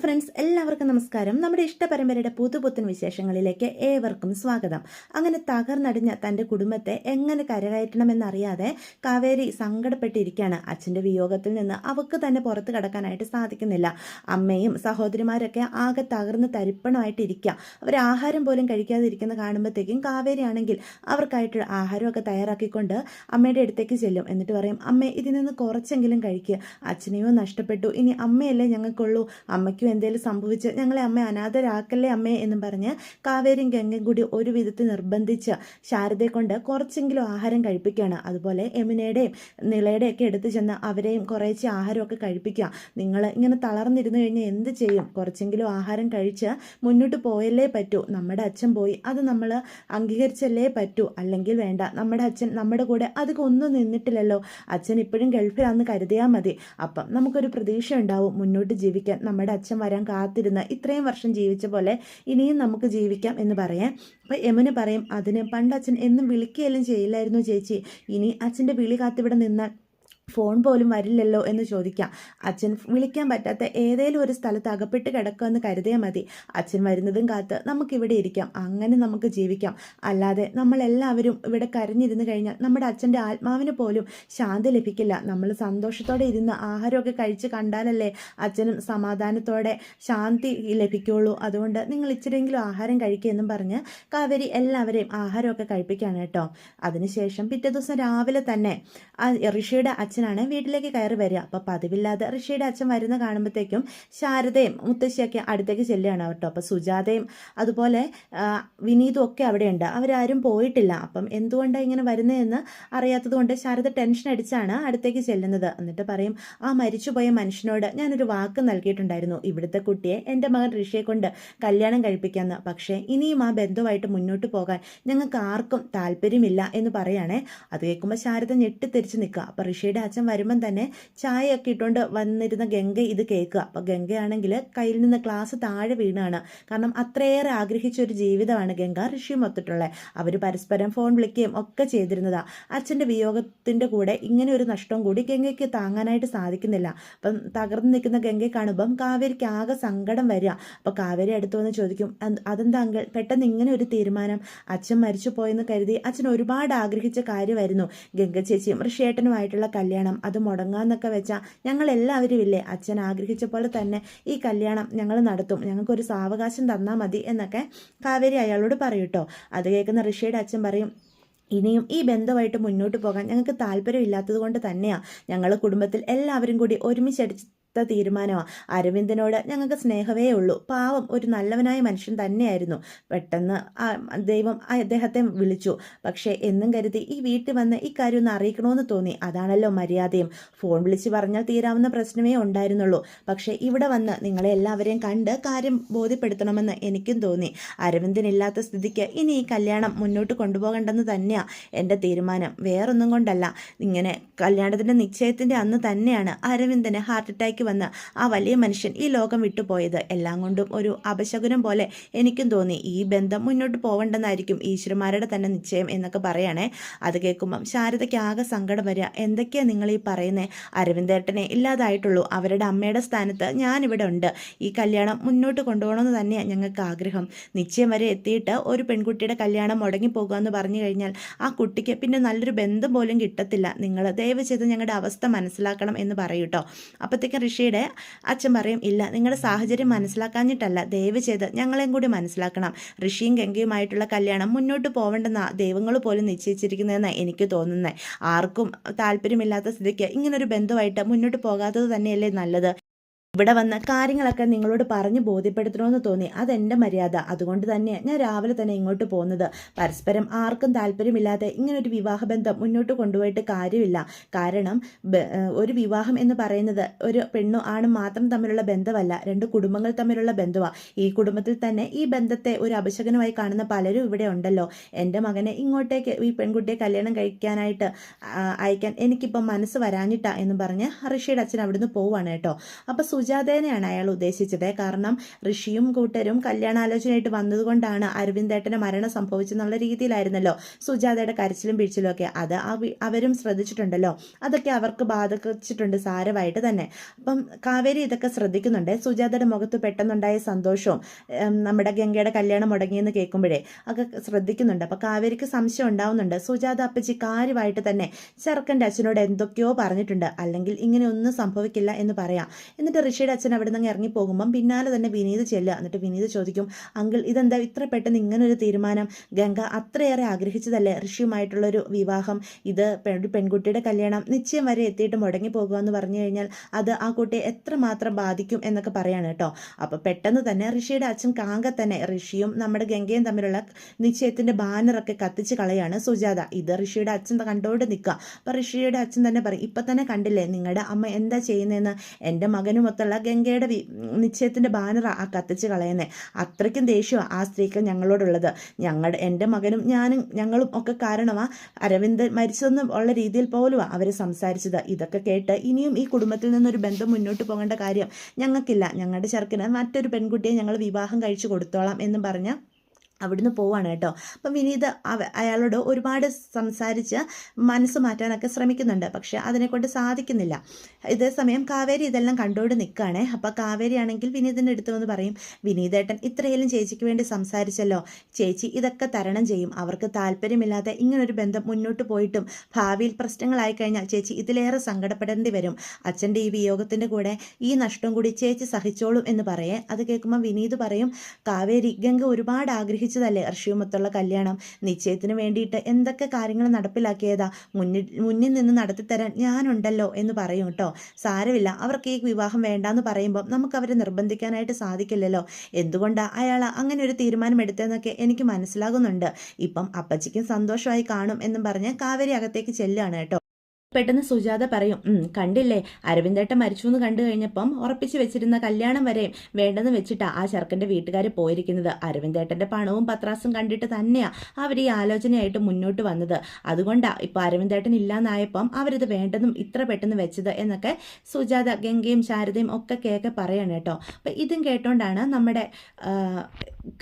Friends, എല്ലാവർക്കും നമസ്കാരം. നമ്മുടെ ഇഷ്ടപരമ്പരയുടെ പുതുപുത്തൻ വിശേഷങ്ങളിലേക്ക് ഏവർക്കും സ്വാഗതം. അങ്ങനെ തകർന്നടിഞ്ഞ തൻ്റെ കുടുംബത്തെ എങ്ങനെ കരകയറ്റണമെന്നറിയാതെ കാവേരി സങ്കടപ്പെട്ടിരിക്കുകയാണ്. അച്ഛൻ്റെ വിയോഗത്തിൽ നിന്ന് അവൾക്ക് തന്നെ പുറത്ത് കടക്കാനായിട്ട് സാധിക്കുന്നില്ല. അമ്മയും സഹോദരിമാരൊക്കെ ആകെ തകർന്ന് തരിപ്പണമായിട്ടിരിക്കുക. അവർ ആഹാരം പോലും കഴിക്കാതിരിക്കുന്ന കാണുമ്പോഴത്തേക്കും കാവേരി ആണെങ്കിൽ അവർക്കായിട്ട് ആഹാരമൊക്കെ തയ്യാറാക്കിക്കൊണ്ട് അമ്മയുടെ അടുത്തേക്ക് ചെല്ലും. എന്നിട്ട് പറയും, അമ്മേ ഇതിൽ നിന്ന് കുറച്ചെങ്കിലും കഴിക്കുക. അച്ഛനെയോ നഷ്ടപ്പെട്ടു, ഇനി അമ്മയല്ലേ ഞങ്ങൾക്കുള്ളൂ. അമ്മയ്ക്കും എന്തെങ്കിലും സംഭവിച്ച് ഞങ്ങളെ അമ്മ അനാഥരാക്കല്ലേ അമ്മേ എന്നും പറഞ്ഞ് കാവേരിയും ഗംഗയും കൂടി ഒരു വിധത്തിൽ നിർബന്ധിച്ച് ശാരദയെ കൊണ്ട് കുറച്ചെങ്കിലും ആഹാരം കഴിപ്പിക്കുകയാണ്. അതുപോലെ യമുനയുടെയും നിളയുടെയും ഒക്കെ എടുത്തു ചെന്ന് അവരെയും കുറേശ്ശെ ആഹാരമൊക്കെ കഴിപ്പിക്കുക. നിങ്ങൾ ഇങ്ങനെ തളർന്നിരുന്നു കഴിഞ്ഞാൽ എന്ത് ചെയ്യും? കുറച്ചെങ്കിലും ആഹാരം കഴിച്ച് മുന്നോട്ട് പോയല്ലേ പറ്റൂ. നമ്മുടെ അച്ഛൻ പോയി, അത് നമ്മൾ അംഗീകരിച്ചല്ലേ പറ്റൂ. അല്ലെങ്കിൽ വേണ്ട, നമ്മുടെ അച്ഛൻ നമ്മുടെ കൂടെ അതൊക്കെ ഒന്നും നിന്നിട്ടില്ലല്ലോ. അച്ഛൻ ഇപ്പോഴും ഗൾഫിലാണെന്ന് കരുതിയാൽ മതി. അപ്പം നമുക്കൊരു പ്രതീക്ഷ ഉണ്ടാവും മുന്നോട്ട് ജീവിക്കാൻ. നമ്മുടെ അച്ഛൻ വരാൻ കാത്തിരുന്ന് ഇത്രയും വർഷം ജീവിച്ച പോലെ ഇനിയും നമുക്ക് ജീവിക്കാം എന്ന് പറയാം. അപ്പോൾ യമുന പറയും, അതിന് പണ്ട് അച്ഛൻ എന്നും വിളിക്കുകയെല്ലാം ചെയ്യില്ലായിരുന്നു ചേച്ചി. ഇനി അച്ഛൻ്റെ വിളി കാത്തിവിടെ നിന്നാൽ ഫോൺ പോലും വരില്ലല്ലോ എന്ന് ചോദിക്കാം. അച്ഛൻ വിളിക്കാൻ പറ്റാത്ത ഏതെങ്കിലും ഒരു സ്ഥലത്ത് അകപ്പെട്ട് കിടക്കുമെന്ന് കരുതിയാൽ മതി. അച്ഛൻ വരുന്നതും കാത്ത് നമുക്കിവിടെ ഇരിക്കാം, അങ്ങനെ നമുക്ക് ജീവിക്കാം. അല്ലാതെ നമ്മളെല്ലാവരും ഇവിടെ കരഞ്ഞിരുന്ന് കഴിഞ്ഞാൽ നമ്മുടെ അച്ഛൻ്റെ ആത്മാവിന് പോലും ശാന്തി ലഭിക്കില്ല. നമ്മൾ സന്തോഷത്തോടെ ഇരുന്ന് ആഹാരമൊക്കെ കഴിച്ച് കണ്ടാലല്ലേ അച്ഛനും സമാധാനത്തോടെ ശാന്തി ലഭിക്കുള്ളൂ. അതുകൊണ്ട് നിങ്ങൾ ഇച്ചിരിയെങ്കിലും ആഹാരം കഴിക്കുക എന്നും പറഞ്ഞ് കാവേരി എല്ലാവരെയും ആഹാരമൊക്കെ കഴിപ്പിക്കുകയാണ് കേട്ടോ. അതിനുശേഷം പിറ്റേ ദിവസം രാവിലെ തന്നെ ഋഷിയുടെ അച്ഛനാണ് വീട്ടിലേക്ക് കയറി വരിക. അപ്പോൾ പതിവില്ലാതെ ഋഷിയുടെ അച്ഛൻ വരുന്ന കാണുമ്പോഴത്തേക്കും ശാരദയും മുത്തശ്ശിയൊക്കെ അടുത്തേക്ക് ചെല്ലുകയാണ് കേട്ടോ. അപ്പോൾ സുജാതയും അതുപോലെ വിനീതും ഒക്കെ അവിടെയുണ്ട്. അവരാരും പോയിട്ടില്ല. അപ്പം എന്തുകൊണ്ടാണ് ഇങ്ങനെ വരുന്നതെന്ന് അറിയാത്തത് കൊണ്ട് ശാരദ ടെൻഷൻ അടിച്ചാണ് അടുത്തേക്ക് ചെല്ലുന്നത്. എന്നിട്ട് പറയും, ആ മരിച്ചുപോയ മനുഷ്യനോട് ഞാനൊരു വാക്ക് നൽകിയിട്ടുണ്ടായിരുന്നു, ഇവിടുത്തെ കുട്ടിയെ എൻ്റെ മകൻ ഋഷിയെ കൊണ്ട് കല്യാണം കഴിപ്പിക്കാമെന്ന്. പക്ഷേ ഇനിയും ആ ബന്ധുവായിട്ട് മുന്നോട്ട് പോകാൻ ഞങ്ങൾക്ക് ആർക്കും താല്പര്യമില്ല എന്ന് പറയുകയാണേ. അത് കേൾക്കുമ്പോൾ ശാരദ ഞെട്ടിത്തിരിച്ച് നിൽക്കുക. അപ്പോൾ ഋഷിയുടെ അച്ഛൻ വരുമ്പം തന്നെ ചായയൊക്കെ ഇട്ടുകൊണ്ട് വന്നിരുന്ന ഗംഗ ഇത് കേൾക്കുക. അപ്പോൾ ഗംഗയാണെങ്കിൽ കയ്യിൽ നിന്ന് ഗ്ലാസ് താഴെ വീണാണ്. കാരണം അത്രയേറെ ആഗ്രഹിച്ച ഒരു ജീവിതമാണ് ഗംഗ ഋഷിയും ഒത്തിട്ടുള്ളത്. അവർ പരസ്പരം ഫോൺ വിളിക്കുകയും ഒക്കെ ചെയ്തിരുന്നതാണ്. അച്ഛൻ്റെ വിയോഗത്തിൻ്റെ കൂടെ ഇങ്ങനെ ഒരു നഷ്ടം കൂടി ഗംഗയ്ക്ക് താങ്ങാനായിട്ട് സാധിക്കുന്നില്ല. അപ്പം തകർന്നു നിൽക്കുന്ന ഗംഗയെ കാണുമ്പം കാവേരിക്ക് ആകെ സങ്കടം വരിക. അപ്പോൾ കാവേരി അടുത്ത് വന്ന് ചോദിക്കും, അതെന്താ അങ്കിൾ പെട്ടെന്ന് ഇങ്ങനെ ഒരു തീരുമാനം? അച്ഛൻ മരിച്ചു പോയെന്ന് കരുതി അച്ഛൻ ഒരുപാട് ആഗ്രഹിച്ച കാര്യമായിരുന്നു ഗംഗ ചേച്ചിയും ഋഷിയേട്ടനുമായിട്ടുള്ള കല്യാണം. അത് മുടങ്ങാന്നൊക്കെ വെച്ചാൽ ഞങ്ങൾ എല്ലാവരും ഇല്ലേ, അച്ഛൻ ആഗ്രഹിച്ച പോലെ തന്നെ ഈ കല്യാണം ഞങ്ങൾ നടത്തും, ഞങ്ങൾക്കൊരു സാവകാശം തന്നാൽ മതി എന്നൊക്കെ കാവേരി അയാളോട് പറയൂട്ടോ. അത് കേൾക്കുന്ന ഋഷിയുടെ അച്ഛൻ പറയും, ഇനിയും ഈ ബന്ധമായിട്ട് മുന്നോട്ട് പോകാൻ ഞങ്ങൾക്ക് താല്പര്യമില്ലാത്തത് കൊണ്ട് തന്നെയാണ് ഞങ്ങൾ കുടുംബത്തിൽ എല്ലാവരും കൂടി ഒരുമിച്ചടിച്ച് തീരുമാനമാണ്. അരവിന്ദനോട് ഞങ്ങൾക്ക് സ്നേഹമേ ഉള്ളൂ. പാവം ഒരു നല്ലവനായ മനുഷ്യൻ തന്നെയായിരുന്നു. പെട്ടെന്ന് ദൈവം അദ്ദേഹത്തെ വിളിച്ചു. പക്ഷേ എന്നും കരുതി ഈ വീട്ടിൽ വന്ന് ഈ കാര്യം ഒന്ന് അറിയിക്കണമെന്ന് തോന്നി. അതാണല്ലോ മര്യാദയും. ഫോൺ വിളിച്ച് പറഞ്ഞാൽ തീരാവുന്ന പ്രശ്നമേ ഉണ്ടായിരുന്നുള്ളൂ. പക്ഷേ ഇവിടെ വന്ന് നിങ്ങളെ എല്ലാവരെയും കണ്ട് കാര്യം ബോധ്യപ്പെടുത്തണമെന്ന് എനിക്കും തോന്നി. അരവിന്ദനില്ലാത്ത സ്ഥിതിക്ക് ഇനി ഈ കല്യാണം മുന്നോട്ട് കൊണ്ടുപോകണ്ടെന്ന് തന്നെയാണ് എൻ്റെ തീരുമാനം. വേറൊന്നും കൊണ്ടല്ല. ഇങ്ങനെ കല്യാണത്തിൻ്റെ നിശ്ചയത്തിൻ്റെ അന്ന് തന്നെയാണ് അരവിന്ദന് ഹാർട്ട് അറ്റാക്ക് വന്ന് ആ വലിയ മനുഷ്യൻ ഈ ലോകം വിട്ടുപോയത്. എല്ലാം കൊണ്ടും ഒരു അപശകുനം പോലെ എനിക്കും തോന്നി. ഈ ബന്ധം മുന്നോട്ട് പോകണ്ടെന്നായിരിക്കും ഈശ്വരന്മാരുടെ തന്നെ നിശ്ചയം എന്നൊക്കെ പറയണേ. അത് കേൾക്കുമ്പം ശാരദയ്ക്ക് ആകെ സങ്കടം വരിക. എന്തൊക്കെയാണ് നിങ്ങൾ ഈ പറയുന്നത്? അരവിന്ദേട്ടനെ ഇല്ലാതായിട്ടുള്ളൂ. അവരുടെ അമ്മയുടെ സ്ഥാനത്ത് ഞാനിവിടെ ഉണ്ട്. ഈ കല്യാണം മുന്നോട്ട് കൊണ്ടുപോകണമെന്ന് തന്നെയാണ് ഞങ്ങൾക്ക് ആഗ്രഹം. നിശ്ചയം വരെ എത്തിയിട്ട് ഒരു പെൺകുട്ടിയുടെ കല്യാണം മുടങ്ങിപ്പോകുക എന്ന് പറഞ്ഞു കഴിഞ്ഞാൽ ആ കുട്ടിക്ക് പിന്നെ നല്ലൊരു ബന്ധം പോലും കിട്ടത്തില്ല. നിങ്ങൾ ദയവ് ചെയ്ത് ഞങ്ങളുടെ അവസ്ഥ മനസ്സിലാക്കണം എന്ന് പറയൂട്ടോ. അപ്പോഴത്തേക്കും ഋഷിയുടെ അച്ഛൻ പറയും, ഇല്ല, നിങ്ങളുടെ സാഹചര്യം മനസ്സിലാക്കാഞ്ഞിട്ടല്ല, ദയവ് ചെയ്ത് ഞങ്ങളെയും കൂടി മനസ്സിലാക്കണം. ഋഷിയും ഗംഗയുമായിട്ടുള്ള കല്യാണം മുന്നോട്ട് പോവേണ്ടെന്ന ദൈവങ്ങൾ പോലും നിശ്ചയിച്ചിരിക്കുന്നതെന്ന് എനിക്ക് തോന്നുന്നത്. ആർക്കും താല്പര്യമില്ലാത്ത സ്ഥിതിക്ക് ഇങ്ങനൊരു ബന്ധമായിട്ട് മുന്നോട്ട് പോകാത്തത് തന്നെയല്ലേ നല്ലത്. ഇവിടെ വന്ന കാര്യങ്ങളൊക്കെ നിങ്ങളോട് പറഞ്ഞ് ബോധ്യപ്പെടുത്തണമെന്ന് തോന്നി. അതെൻ്റെ മര്യാദ. അതുകൊണ്ട് തന്നെ ഞാൻ രാവിലെ തന്നെ ഇങ്ങോട്ട് പോകുന്നത്. പരസ്പരം ആർക്കും താല്പര്യമില്ലാതെ ഇങ്ങനൊരു വിവാഹബന്ധം മുന്നോട്ട് കൊണ്ടുപോയിട്ട് കാര്യമില്ല. കാരണം ഒരു വിവാഹം എന്ന് പറയുന്നത് ഒരു പെണ്ണും ആണും മാത്രം തമ്മിലുള്ള ബന്ധമല്ല, രണ്ട് കുടുംബങ്ങൾ തമ്മിലുള്ള ബന്ധമാണ്. ഈ കുടുംബത്തിൽ തന്നെ ഈ ബന്ധത്തെ ഒരു അപശകനമായി കാണുന്ന പലരും ഇവിടെ ഉണ്ടല്ലോ. എൻ്റെ മകനെ ഇങ്ങോട്ടേക്ക് ഈ പെൺകുട്ടിയെ കല്യാണം കഴിക്കാനായിട്ട് അയക്കാൻ എനിക്കിപ്പം മനസ്സ് വരാഞ്ഞിട്ടാ എന്ന് പറഞ്ഞ് ഋഷിയുടെ അച്ഛൻ അവിടുന്ന് പോവാണ് കേട്ടോ. അപ്പോൾ സുജാതേനെയാണ് അയാൾ ഉദ്ദേശിച്ചത്. കാരണം ഋഷിയും കൂട്ടരും കല്യാണാലോചനയായിട്ട് വന്നതുകൊണ്ടാണ് അരവിന്ദേട്ടന് മരണം സംഭവിച്ചെന്നുള്ള രീതിയിലായിരുന്നല്ലോ സുജാതയുടെ കരച്ചിലും പിഴിച്ചിലും ഒക്കെ. അത് അവരും ശ്രദ്ധിച്ചിട്ടുണ്ടല്ലോ, അതൊക്കെ അവർക്ക് ബാധിച്ചിട്ടുണ്ട് സാരമായിട്ട് തന്നെ. അപ്പം കാവേരി ഇതൊക്കെ ശ്രദ്ധിക്കുന്നുണ്ട്. സുജാതയുടെ മുഖത്ത് പെട്ടെന്നുണ്ടായ സന്തോഷവും നമ്മുടെ ഗംഗയുടെ കല്യാണം മുടങ്ങിയെന്ന് കേൾക്കുമ്പോഴേ ഒക്കെ ശ്രദ്ധിക്കുന്നുണ്ട്. അപ്പം കാവേരിക്ക് സംശയം ഉണ്ടാവുന്നുണ്ട്. സുജാത അപ്പച്ചി കാര്യമായിട്ട് തന്നെ ചെറുക്കൻ്റെ അച്ഛനോട് എന്തൊക്കെയോ പറഞ്ഞിട്ടുണ്ട്, അല്ലെങ്കിൽ ഇങ്ങനെ ഒന്നും സംഭവിക്കില്ല എന്ന് പറയാം. എന്നിട്ട് ഋഷിയുടെ അച്ഛൻ അവിടെ നിന്ന് ഇറങ്ങി പോകുമ്പം പിന്നാലെ തന്നെ വിനീത് ചെല്ലുക. എന്നിട്ട് വിനീത് ചോദിക്കും, അങ്കിൾ ഇതെന്താ ഇത്ര പെട്ടെന്ന് ഇങ്ങനൊരു തീരുമാനം? ഗംഗ അത്രയേറെ ആഗ്രഹിച്ചതല്ലേ ഋഷിയുമായിട്ടുള്ളൊരു വിവാഹം? ഇത് പെൺകുട്ടിയുടെ കല്യാണം നിശ്ചയം വരെ എത്തിയിട്ട് മുടങ്ങി പോകുക എന്ന് പറഞ്ഞു കഴിഞ്ഞാൽ അത് ആ കുട്ടിയെ എത്രമാത്രം ബാധിക്കും എന്നൊക്കെ പറയാണ് കേട്ടോ. അപ്പോൾ പെട്ടെന്ന് തന്നെ ഋഷിയുടെ അച്ഛൻ കാങ്ക തന്നെ ഋഷിയും നമ്മുടെ ഗംഗയും തമ്മിലുള്ള നിശ്ചയത്തിൻ്റെ ബാനറൊക്കെ കത്തിച്ച് കളയാണ് സുജാത. ഇത് ഋഷിയുടെ അച്ഛൻ കണ്ടോണ്ട് നിൽക്കുക. അപ്പോൾ ഋഷിയുടെ അച്ഛൻ തന്നെ പറയും, ഇപ്പം തന്നെ കണ്ടില്ലേ നിങ്ങളുടെ അമ്മ എന്താ ചെയ്യുന്നതെന്ന്? എൻ്റെ മകനുമൊത്തുള്ള ഗംഗയുടെ നിശ്ചയത്തിൻ്റെ ബാനർ ആ കത്തിച്ച് കളയുന്നത്. അത്രയ്ക്കും ദേഷ്യമാണ് ആ സ്ത്രീക്ക് ഞങ്ങളോടുള്ളത്. എൻ്റെ മകനും ഞങ്ങളും ഒക്കെ കാരണമാണ് അരവിന്ദ് മരിച്ചതെന്ന് ഉള്ള രീതിയിൽ പോലുമാണ് അവർ സംസാരിച്ചത്. ഇതൊക്കെ കേട്ട് ഇനിയും ഈ കുടുംബത്തിൽ നിന്നൊരു ബന്ധം മുന്നോട്ട് പോകേണ്ട കാര്യം ഞങ്ങൾക്കില്ല. ഞങ്ങളുടെ ചെറുക്കന് മറ്റൊരു പെൺകുട്ടിയെ ഞങ്ങൾ വിവാഹം കഴിച്ചു കൊടുത്തോളാം എന്നും പറഞ്ഞ് അവിടുന്ന് പോവാണ് കേട്ടോ. അപ്പം വിനീത് അയാളോട് ഒരുപാട് സംസാരിച്ച് മനസ്സ് മാറ്റാനൊക്കെ ശ്രമിക്കുന്നുണ്ട്, പക്ഷെ അതിനെക്കൊണ്ട് സാധിക്കുന്നില്ല. ഇതേസമയം കാവേരി ഇതെല്ലാം കണ്ടുകൊണ്ട് നിൽക്കുകയാണേ. അപ്പോൾ കാവേരി ആണെങ്കിൽ വിനീതിൻ്റെ അടുത്ത് വന്ന് പറയും, വിനീതേട്ടൻ ഇത്രയെല്ലാം ചേച്ചിക്ക് വേണ്ടി സംസാരിച്ചല്ലോ, ചേച്ചി ഇതൊക്കെ തരണം ചെയ്യും. അവർക്ക് താല്പര്യമില്ലാതെ ഇങ്ങനൊരു ബന്ധം മുന്നോട്ട് പോയിട്ടും ഭാവിയിൽ പ്രശ്നങ്ങളായി കഴിഞ്ഞാൽ ചേച്ചി ഇതിലേറെ സങ്കടപ്പെടേണ്ടി വരും. അച്ഛൻ്റെ ഈ വിയോഗത്തിൻ്റെ കൂടെ ഈ നഷ്ടം കൂടി ചേച്ചി സഹിച്ചോളും എന്ന് പറയേ. അത് കേൾക്കുമ്പോൾ വിനീത് പറയും, കാവേരി ഗംഗ ഒരുപാട് ആഗ്രഹിച്ചതല്ലേ ഋഷിയുമൊത്തുള്ള കല്യാണം? നിശ്ചയത്തിന് വേണ്ടിയിട്ട് എന്തൊക്കെ കാര്യങ്ങൾ നടപ്പിലാക്കിയതാ, മുന്നിൽ നിന്ന് നടത്തിത്തരാൻ ഞാനുണ്ടല്ലോ എന്ന് പറയും കേട്ടോ. സാരമില്ല, അവർക്ക് ഈ വിവാഹം വേണ്ടാന്ന് പറയുമ്പോൾ നമുക്ക് അവരെ നിർബന്ധിക്കാനായിട്ട് സാധിക്കില്ലല്ലോ. എന്തുകൊണ്ടാണ് അയാൾ അങ്ങനെ ഒരു തീരുമാനം എടുത്തതെന്നൊക്കെ എനിക്ക് മനസ്സിലാകുന്നുണ്ട്. ഇപ്പം അപ്പച്ചിക്കും സന്തോഷമായി കാണും എന്നും പറഞ്ഞ് കാവേരി അകത്തേക്ക് ചെല്ലുകയാണ് കേട്ടോ. പെട്ടെന്ന് സുജാത പറയും, കണ്ടില്ലേ അരവിന്ദേട്ടൻ മരിച്ചു എന്ന് കണ്ടു കഴിഞ്ഞപ്പം ഉറപ്പിച്ച് വെച്ചിരുന്ന കല്യാണം വരെയും വേണ്ടെന്ന് വെച്ചിട്ടാണ് ആ ചെറുക്കൻ്റെ വീട്ടുകാർ പോയിരിക്കുന്നത്. അരവിന്ദേട്ടൻ്റെ പണവും പത്രാസും കണ്ടിട്ട് തന്നെയാണ് അവർ ഈ ആലോചനയായിട്ട് മുന്നോട്ട് വന്നത്. അതുകൊണ്ടാണ് ഇപ്പോൾ അരവിന്ദേട്ടൻ ഇല്ലാന്നായപ്പം അവരിത് വേണ്ടെന്നും ഇത്ര പെട്ടെന്ന് വെച്ചത് എന്നൊക്കെ സുജാത ഗംഗയും ശാരദയും ഒക്കെ കേൾക്കെ പറയാണ് കേട്ടോ. അപ്പം ഇതും കേട്ടോണ്ടാണ് നമ്മുടെ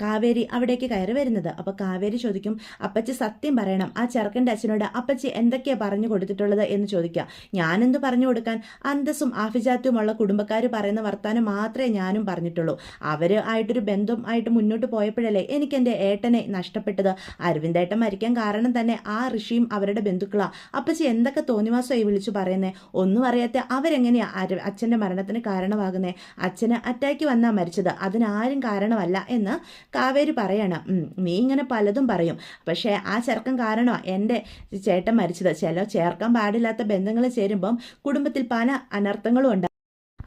കാവേരി അവിടേക്ക് കയറി വരുന്നത്. അപ്പോൾ കാവേരി ചോദിക്കും, അപ്പച്ചി സത്യം പറയണം, ആ ചെറുക്കൻ്റെ അച്ഛനോട് അപ്പച്ചി എന്തൊക്കെയാണ് പറഞ്ഞു കൊടുത്തിട്ടുള്ളത് എന്ന് ചോദിക്കുക. ഞാനെന്ത് പറഞ്ഞു കൊടുക്കാൻ? അന്തസ്സും ആഭിജാത്യവുമുള്ള കുടുംബക്കാർ പറയുന്ന വർത്താനം മാത്രമേ ഞാനും പറഞ്ഞിട്ടുള്ളൂ. അവർ ആയിട്ടൊരു ബന്ധം ആയിട്ട് മുന്നോട്ട് പോയപ്പോഴല്ലേ എനിക്ക് എൻ്റെ ഏട്ടനെ നഷ്ടപ്പെട്ടത്. അരവിന്ദേട്ടൻ മരിക്കാൻ കാരണം തന്നെ ആ ഋഷിയും അവരുടെ ബന്ധുക്കളാണ്. അപ്പച്ചി എന്തൊക്കെ തോന്നിവാസമായി വിളിച്ചു പറയുന്നേ? ഒന്നും അറിയാത്ത അവരെങ്ങനെയാ അച്ഛൻ്റെ മരണത്തിന് കാരണമാകുന്നേ? അച്ഛന് അറ്റാക്ക് വന്നാ മരിച്ചത്, അതിനാരും കാരണമല്ല എന്ന് കാവേരി പറയണം. നീ ഇങ്ങനെ പലതും പറയും, പക്ഷേ ആ ചെറുക്കൻ കാരണമാണ് എൻ്റെ ചേട്ടൻ മരിച്ചത്. ചേർക്കാൻ പാടില്ലാത്ത ബന്ധങ്ങൾ ചേരുമ്പം കുടുംബത്തിൽ പല അനർത്ഥങ്ങളും ഉണ്ട്.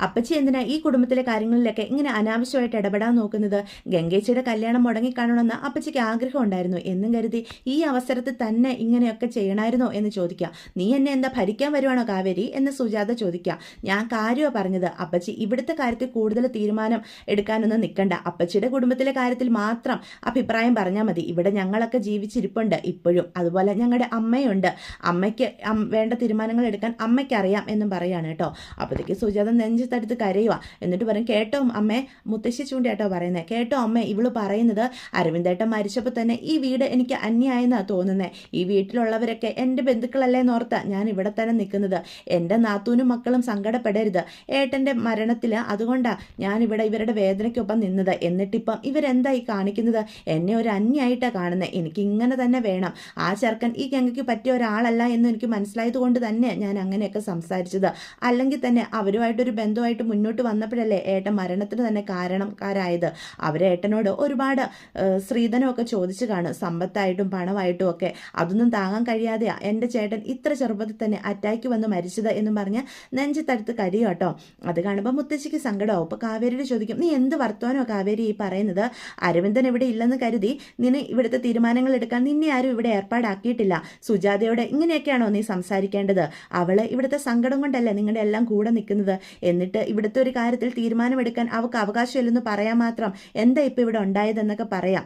അപ്പച്ചി എന്തിനാ ഈ കുടുംബത്തിലെ കാര്യങ്ങളിലൊക്കെ ഇങ്ങനെ അനാവശ്യമായിട്ട് ഇടപെടാൻ നോക്കുന്നത്? ഗംഗേച്ചിയുടെ കല്യാണം മുടങ്ങിക്കാണണമെന്ന് അപ്പച്ചിക്ക് ആഗ്രഹം ഉണ്ടായിരുന്നു എന്നും കരുതി ഈ അവസരത്തിൽ തന്നെ ഇങ്ങനെയൊക്കെ ചെയ്യണമായിരുന്നോ എന്ന് ചോദിക്കാം. നീ എന്നെ എന്താ ഭരിക്കാൻ വരുവാണോ കാവേരി എന്ന് സുജാത ചോദിക്കാം. ഞാൻ കാര്യമാണ് പറഞ്ഞത്. അപ്പച്ചി ഇവിടുത്തെ കാര്യത്തിൽ കൂടുതൽ തീരുമാനം എടുക്കാനൊന്നും നിൽക്കണ്ട. അപ്പച്ചിയുടെ കുടുംബത്തിലെ കാര്യത്തിൽ മാത്രം അഭിപ്രായം പറഞ്ഞാൽ മതി. ഇവിടെ ഞങ്ങളൊക്കെ ജീവിച്ചിരിപ്പുണ്ട് ഇപ്പോഴും, അതുപോലെ ഞങ്ങളുടെ അമ്മയുണ്ട്. അമ്മയ്ക്ക് വേണ്ട തീരുമാനങ്ങൾ എടുക്കാൻ അമ്മയ്ക്കറിയാം എന്നും പറയാണ് കേട്ടോ. അപ്പോഴത്തേക്ക് സുജാത നെഞ്ചത്തടുത്ത് കരയുക. എന്നിട്ട് പറയും, കേട്ടോ അമ്മേ, മുത്തശ്ശി ചൂണ്ടിയാട്ടോ പറയുന്നത്, കേട്ടോ അമ്മേ, ഇവള് പറയുന്നത് അരവിന്ദേട്ടൻ മരിച്ചപ്പോൾ തന്നെ ഈ വീട് എനിക്ക് അന്യായെന്നാണ് തോന്നുന്നത്. ഈ വീട്ടിലുള്ളവരൊക്കെ എൻ്റെ ബന്ധുക്കളല്ലേന്നോർത്താ ഞാൻ ഇവിടെ തന്നെ നിൽക്കുന്നത്. എൻ്റെ നാത്തൂനും മക്കളും സങ്കടപ്പെടരുത് ഏട്ടൻ്റെ മരണത്തിൽ, അതുകൊണ്ടാണ് ഞാനിവിടെ ഇവരുടെ വേദനയ്ക്കൊപ്പം നിന്നത്. എന്നിട്ടിപ്പം ഇവരെന്തായി കാണിക്കുന്നത്? എന്നെ ഒരു അന്യായിട്ടാണ് കാണുന്നത്. എനിക്ക് ഇങ്ങനെ തന്നെ വേണം. ആ ചെറുക്കൻ ഈ ഗംഗയ്ക്ക് പറ്റിയ ഒരാളല്ല എന്ന് എനിക്ക് മനസ്സിലായത് കൊണ്ട് തന്നെ ഞാൻ അങ്ങനെയൊക്കെ സംസാരിച്ചത്. അല്ലെങ്കിൽ തന്നെ അവരുമായിട്ടൊരു ബന്ധമായിട്ട് മുന്നോട്ട് വന്നപ്പോഴല്ലേ ഏട്ടൻ മരണത്തിന് തന്നെ കാരണക്കാരായത്. അവരേട്ടനോട് ഒരുപാട് സ്ത്രീധനമൊക്കെ ചോദിച്ചു കാണും, സമ്പത്തായിട്ടും പണമായിട്ടും ഒക്കെ. അതൊന്നും താങ്ങാൻ കഴിയാതെയാണ് എൻ്റെ ചേട്ടൻ ഇത്ര ചെറുപ്പത്തിൽ തന്നെ അറ്റാക്ക് വന്ന് മരിച്ചത് എന്നും പറഞ്ഞ് നെഞ്ചത്തടുത്ത് കരിയോ കേട്ടോ. അത് കാണുമ്പോൾ മുത്തശ്ശിക്ക് സങ്കടമാവും. അപ്പോൾ കാവേരിയോട് ചോദിക്കും, നീ എന്ത് വർത്തമാനോ കാവേരി ഈ പറയുന്നത്? അരവിന്ദൻ ഇവിടെ ഇല്ലെന്ന് കരുതി നിന്നെ ഇവിടുത്തെ തീരുമാനങ്ങൾ എടുക്കാൻ നിന്നെ ആരും ഇവിടെ ഏർപ്പാടാക്കിയിട്ടില്ല. സുജാതയോടെ ഇങ്ങനെയൊക്കെയാണോ നീ സംസാരിക്കേണ്ടത്? അവള് ഇവിടുത്തെ സങ്കടം കൊണ്ടല്ലേ നിങ്ങളുടെ എല്ലാം കൂടെ നിൽക്കുന്നത്. എന്നിട്ട് ഇവിടുത്തെ ഒരു കാര്യത്തിൽ തീരുമാനമെടുക്കാൻ അവൾക്ക് അവകാശമില്ലെന്ന് പറയാൻ മാത്രം എന്താ ഇപ്പം ഇവിടെ ഉണ്ടായതെന്നൊക്കെ പറയാം.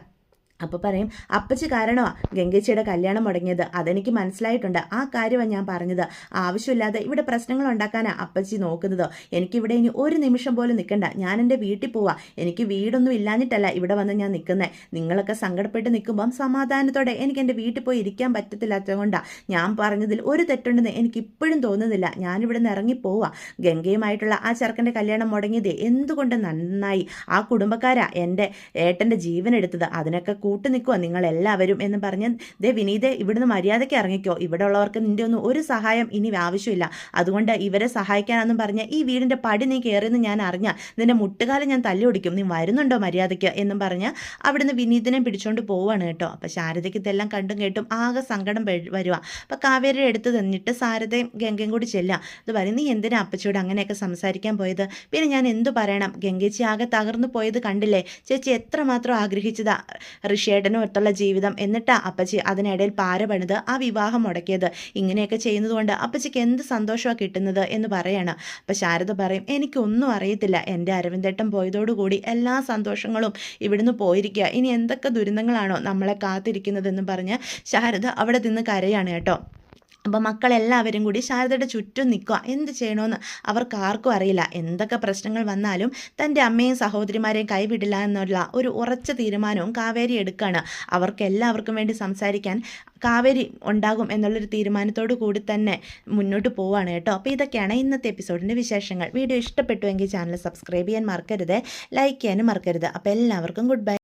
അപ്പോൾ പറയും അപ്പച്ചി കാരണമാണ് ഗംഗേച്ചിയുടെ കല്യാണം മുടങ്ങിയത്, അതെനിക്ക് മനസ്സിലായിട്ടുണ്ട്, ആ കാര്യമാണ് ഞാൻ പറഞ്ഞത്. ആവശ്യമില്ലാതെ ഇവിടെ പ്രശ്നങ്ങൾ ഉണ്ടാക്കാനാണ് അപ്പച്ചി നോക്കുന്നത്. എനിക്കിവിടെ ഇനി ഒരു നിമിഷം പോലും നിൽക്കണ്ട, ഞാൻ എൻ്റെ വീട്ടിൽ പോവാം. എനിക്ക് വീടൊന്നും ഇല്ലാഞ്ഞിട്ടല്ല ഇവിടെ വന്ന് ഞാൻ നിൽക്കുന്നത്. നിങ്ങളൊക്കെ സങ്കടപ്പെട്ട് നിൽക്കുമ്പം സമാധാനത്തോടെ എനിക്ക് എൻ്റെ വീട്ടിൽ പോയി ഇരിക്കാൻ പറ്റത്തില്ലാത്തതുകൊണ്ടാണ് ഞാൻ പറഞ്ഞതിൽ ഒരു തെറ്റുണ്ടെന്ന് എനിക്കിപ്പോഴും തോന്നുന്നില്ല. ഞാനിവിടെ നിന്ന് ഇറങ്ങിപ്പോവാം. ഗംഗയുമായിട്ടുള്ള ആ ചെറുക്കൻ്റെ കല്യാണം മുടങ്ങിയത് എന്തുകൊണ്ട് നന്നായി. ആ കുടുംബക്കാരാ എൻ്റെ ഏട്ടൻ്റെ ജീവൻ എടുത്തത്, അതിനൊക്കെ കൂട്ടു നിൽക്കുക നിങ്ങളെല്ലാവരും എന്ന് പറഞ്ഞ് ദേ വിനീതെ ഇവിടുന്ന് മര്യാദയ്ക്ക് ഇറങ്ങിക്കോ, ഇവിടെ ഉള്ളവർക്ക് നിൻ്റെ ഒന്നും ഒരു സഹായം ഇനി ആവശ്യമില്ല, അതുകൊണ്ട് ഇവരെ സഹായിക്കാനെന്നും പറഞ്ഞ് ഈ വീടിൻ്റെ പടി നീ കയറിയെന്ന് ഞാൻ അറിഞ്ഞ നിന്റെ മുട്ടുകാലം ഞാൻ തല്ലിയൊടിക്കും, നീ വരുന്നുണ്ടോ മര്യാദയ്ക്ക് എന്നും പറഞ്ഞ് അവിടുന്ന് വിനീതിനെ പിടിച്ചുകൊണ്ട് പോവാണ് കേട്ടോ. അപ്പോൾ ശാരദയ്ക്ക് ഇതെല്ലാം കണ്ടും കേട്ടും ആകെ സങ്കടം വരുക. അപ്പോൾ കാവേരിയുടെ അടുത്ത് തന്നിട്ട് സാരദയും ഗംഗയും കൂടി ചെല്ലാം. ഇത് പറയും, നീ എന്തിനാ അപ്പച്ചിയോട് അങ്ങനെയൊക്കെ സംസാരിക്കാൻ പോയത്? പിന്നെ ഞാൻ എന്തു പറയണം, ഗംഗേച്ചി ആകെ തകർന്നു പോയത് കണ്ടില്ലേ? ചേച്ചി എത്രമാത്രം ആഗ്രഹിച്ചതാ ഋഷിയേട്ടനും ഒത്തുള്ള ജീവിതം, എന്നിട്ടാ അപ്പച്ചി അതിനിടയിൽ പാര പണിത് ആ വിവാഹം മുടക്കിയത്. ഇങ്ങനെയൊക്കെ ചെയ്യുന്നതുകൊണ്ട് അപ്പച്ചിക്ക് എന്ത് സന്തോഷമാണ് കിട്ടുന്നത് എന്ന് പറയാണ്. അപ്പം ശാരദ പറയും, എനിക്കൊന്നും അറിയത്തില്ല, എൻ്റെ അരവിന്ദേട്ടൻ പോയതോടുകൂടി എല്ലാ സന്തോഷങ്ങളും ഇവിടുന്ന് പോയിരിക്കുക, ഇനി എന്തൊക്കെ ദുരന്തങ്ങളാണോ നമ്മളെ കാത്തിരിക്കുന്നതെന്ന് പറഞ്ഞ് ശാരദ അവിടെ നിന്ന് കരയാണ് കേട്ടോ. അപ്പോൾ മക്കളെല്ലാവരും കൂടി ശാരദയുടെ ചുറ്റും നിൽക്കുക. എന്ത് ചെയ്യണമെന്ന് അവർക്ക് ആർക്കും അറിയില്ല. എന്തൊക്കെ പ്രശ്നങ്ങൾ വന്നാലും തൻ്റെ അമ്മയും സഹോദരിമാരെയും കൈവിടില്ല എന്നുള്ള ഒരു ഉറച്ച തീരുമാനവും കാവേരി എടുക്കുകയാണ്. അവർക്കെല്ലാവർക്കും വേണ്ടി സംസാരിക്കാൻ കാവേരി ഉണ്ടാകും എന്നുള്ളൊരു തീരുമാനത്തോടു കൂടി തന്നെ മുന്നോട്ട് പോവുകയാണ് കേട്ടോ. അപ്പോൾ ഇതൊക്കെയാണ് ഇന്നത്തെ എപ്പിസോഡിൻ്റെ വിശേഷങ്ങൾ. വീഡിയോ ഇഷ്ടപ്പെട്ടുവെങ്കിൽ ചാനൽ സബ്സ്ക്രൈബ് ചെയ്യാൻ മറക്കരുത്, ലൈക്ക് ചെയ്യാനും മറക്കരുത്. അപ്പോൾ എല്ലാവർക്കും ഗുഡ് ബൈ.